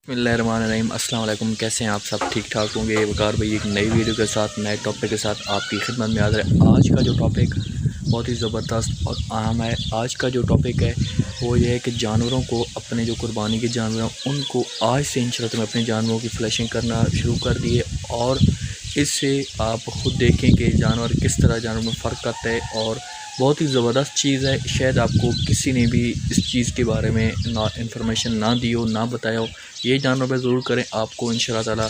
बिस्मिल्लाहिर्रहमानिर्रहीम। अस्सलाम वालेकुम। कैसे हैं आप सब? ठीक ठाक होंगे। वकार भाई एक नई वीडियो के साथ नए टॉपिक के साथ आपकी खिदमत में हाज़िर है। आज का जो टॉपिक बहुत ही ज़बरदस्त और अहम है। आज का जो टॉपिक है वो ये है कि जानवरों को, अपने जो कुर्बानी के जानवर हैं उनको आज से इंशाअल्लाह में अपने जानवरों की फ्लैशिंग करना शुरू कर दिए और इससे आप ख़ुद देखें कि जानवर किस तरह जानवर में फ़र्क करता है और बहुत ही ज़बरदस्त चीज़ है। शायद आपको किसी ने भी इस चीज़ के बारे में इंफॉर्मेशन ना दी हो, ना बताया हो। ये जानवर पर ज़रूर करें, आपको इंशाअल्लाह ताला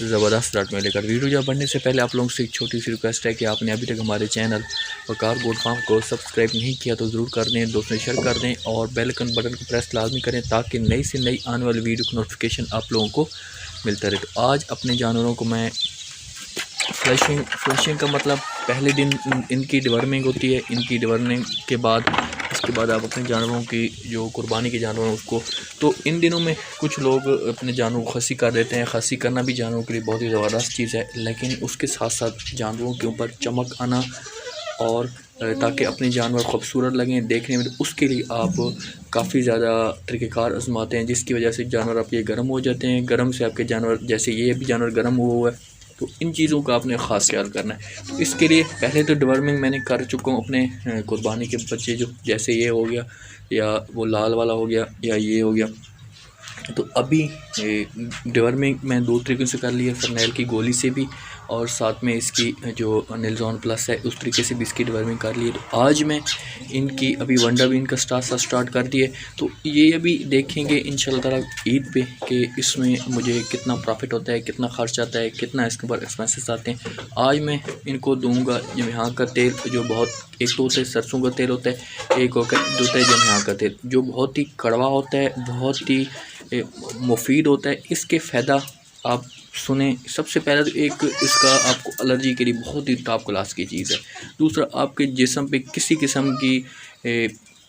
ज़बरदस्त रिजल्ट मिलेगा। वीडियो जब बढ़ने से पहले आप लोगों से एक छोटी सी रिक्वेस्ट है कि आपने अभी तक हमारे चैनल वकार गोट फार्म को सब्सक्राइब नहीं किया तो ज़रूर कर दें, दोस्तों शेयर कर दें और बेल आइकन बटन को प्रेस लाजमी करें ताकि नई से नई आने वाली वीडियो की नोटिफिकेशन आप लोगों को मिलता रहे। तो आज अपने जानवरों को मैं फ्लैशिंग का मतलब पहले दिन इनकी डिवर्मिंग होती है। इनकी डिवर्मिंग के बाद उसके बाद आप अपने जानवरों की जो कुर्बानी के जानवर हैं उसको, तो इन दिनों में कुछ लोग अपने जानवरों को खसी कर देते हैं। खसी करना भी जानवरों के लिए बहुत ही ज़बरदस्त चीज़ है, लेकिन उसके साथ साथ जानवरों के ऊपर चमक आना और ताकि अपने जानवर खूबसूरत लगें देखने में, तो उसके लिए आप काफ़ी ज़्यादा तरीक़ेकार आजमाते हैं, जिसकी वजह से जानवर आपके गर्म हो जाते हैं। गर्म से आपके जानवर, जैसे ये भी जानवर गर्म हुआ है, तो इन चीज़ों का आपने ख़ास ख्याल करना है। तो इसके लिए पहले तो डिवर्मिंग मैंने कर चुका हूँ अपने कुर्बानी के बच्चे, जो जैसे ये हो गया या वो लाल वाला हो गया या ये हो गया। तो अभी डिवर्मिंग मैं दो तरीक़ों से कर लिया, फरनैल की गोली से भी और साथ में इसकी जो निलजॉन प्लस है उस तरीके से भी इसकी डिवर्मिंग कर ली है। तो आज मैं इनकी अभी वंडा भी इनका स्टार्ट कर दिए। तो ये अभी देखेंगे इंशाल्लाह ताला ईद पे कि इसमें मुझे कितना प्रॉफिट होता है, कितना खर्च आता है, कितना इसके ऊपर एक्सपेंसेस आते हैं। आज मैं इनको दूंगा जो यहाँ का तेल, जो बहुत, एक तो होता है सरसों का तेल होता है, एक होता है यहाँ का तेल जो बहुत ही कड़वा होता है, बहुत ही मुफीद होता है। इसके फ़ायदा आप सुने। सबसे पहले तो एक इसका आपको एलर्जी के लिए बहुत ही टॉप क्लास की चीज़ है। दूसरा, आपके जिस्म पे किसी किस्म की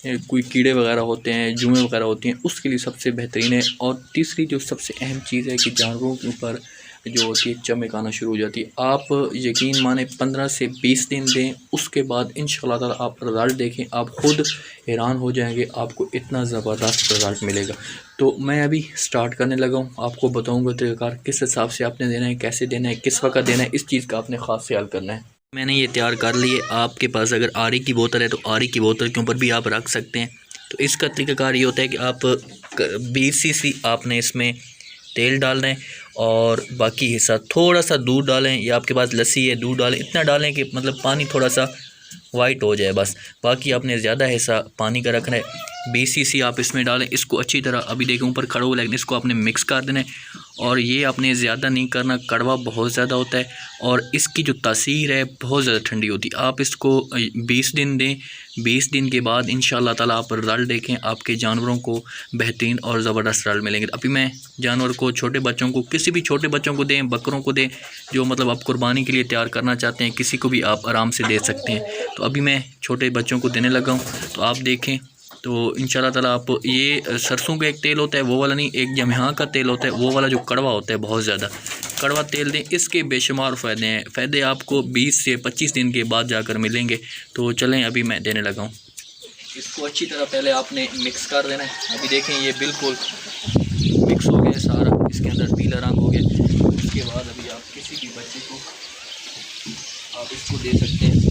कोई कीड़े वगैरह होते हैं, जुएँ वगैरह होती हैं, उसके लिए सबसे बेहतरीन है। और तीसरी जो सबसे अहम चीज़ है कि जानवरों के ऊपर जो होती है चमक आना शुरू हो जाती है। आप यकीन माने 15 से 20 दिन दें, उसके बाद इंशाअल्लाह ताला आप रिज़ल्ट देखें, आप ख़ुद हैरान हो जाएंगे, आपको इतना ज़बरदस्त रिज़ल्ट मिलेगा। तो मैं अभी स्टार्ट करने लगा हूँ, आपको बताऊँगा तरीक़ाकार किस हिसाब से आपने देना है, कैसे देना है, किस वक्त देना है, इस चीज़ का आपने ख़ास ख्याल करना है। मैंने ये तैयार कर लिए। आपके पास अगर आरी की बोतल है तो आरी की बोतल के ऊपर भी आप रख सकते हैं। तो इसका तरीक़ाकार ये होता है कि आप 20 cc आपने इसमें तेल डालना है और बाकी हिस्सा थोड़ा सा दूध डालें, या आपके पास लस्सी है दूध डालें, इतना डालें कि मतलब पानी थोड़ा सा वाइट हो जाए बस। बाकी आपने ज़्यादा हिस्सा पानी का रखना है। 20 cc आप इसमें डालें, इसको अच्छी तरह, अभी देखें ऊपर खड़ा हुआ, लेकिन इसको आपने मिक्स कर देना है। और ये आपने ज़्यादा नहीं करना, कड़वा बहुत ज़्यादा होता है और इसकी जो तासीर है बहुत ज़्यादा ठंडी होती है। आप इसको 20 दिन दें, 20 दिन के बाद इंशाअल्लाह ताला आप रिज़ल्ट देखें, आपके जानवरों को बेहतरीन और ज़बरदस्त रिज़ल्ट मिलेंगे। अभी मैं जानवर को, छोटे बच्चों को, किसी भी छोटे बच्चों को दें, बकरों को दें, जो मतलब आप कुर्बानी के लिए तैयार करना चाहते हैं, किसी को भी आप आराम से दे सकते हैं। तो अभी मैं छोटे बच्चों को देने लगा हूँ, तो आप देखें। तो इंशाल्लाह ताला आप, ये सरसों का एक तेल होता है वो वाला नहीं, एक जमहाँ का तेल होता है वो वाला जो कड़वा होता है, बहुत ज़्यादा कड़वा तेल दें। इसके बेशुमार फ़ायदे हैं, फ़ायदे आपको 20 से 25 दिन के बाद जाकर मिलेंगे। तो चलें अभी मैं देने लगा हूँ। इसको अच्छी तरह पहले आपने मिक्स कर देना है। अभी देखें ये बिल्कुल मिक्स हो गया सारा, इसके अंदर पीला रंग हो गया। उसके बाद अभी आप किसी भी बच्चे को आप इसको दे सकते हैं।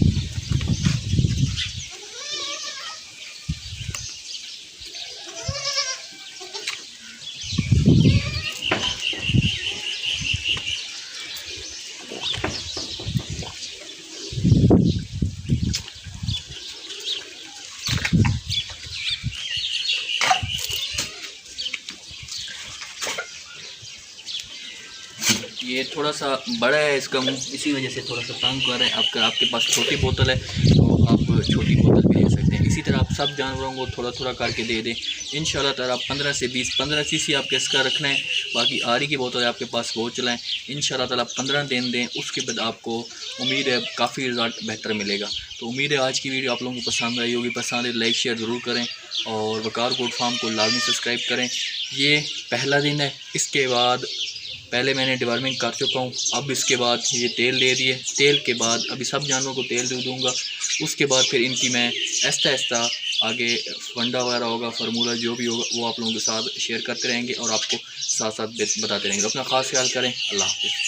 ये थोड़ा सा बड़ा है इसका मुंह, इसी वजह से थोड़ा सा तंग कर रहा है। आपके पास छोटी बोतल है तो आप छोटी बोतल भी ले सकते हैं। इसी तरह आप सब जानवरों को थोड़ा थोड़ा करके दे दें। इंशाल्लाह ताला 15 से 20, 15 cc आपके इसका रखना है। बाकी आरी की बोतल है आपके पास, वो चलाएँ। इंशाल्लाह ताला 15 दिन दें, उसके बाद आपको उम्मीद है काफ़ी रिज़ल्ट बेहतर मिलेगा। तो उम्मीद है आज की वीडियो आप लोगों को पसंद आई होगी। पसंद है लाइक शेयर ज़रूर करें और वकार गोट फार्म को लाजमी सब्सक्राइब करें। ये पहला दिन है, इसके बाद पहले मैंने डिवर्मिंग कर चुका हूँ। अब इसके बाद ये तेल दे दिए, तेल के बाद अभी सब जानवरों को तेल दे दूँगा। उसके बाद फिर इनकी मैं आहिस्ता आहिस्ता आगे फंडा वगैरह होगा, फार्मूला जो भी होगा वो आप लोगों के साथ शेयर करते रहेंगे और आपको साथ साथ बताते रहेंगे। अपना ख़ास ख्याल करें। अल्लाह हाफ़िज़।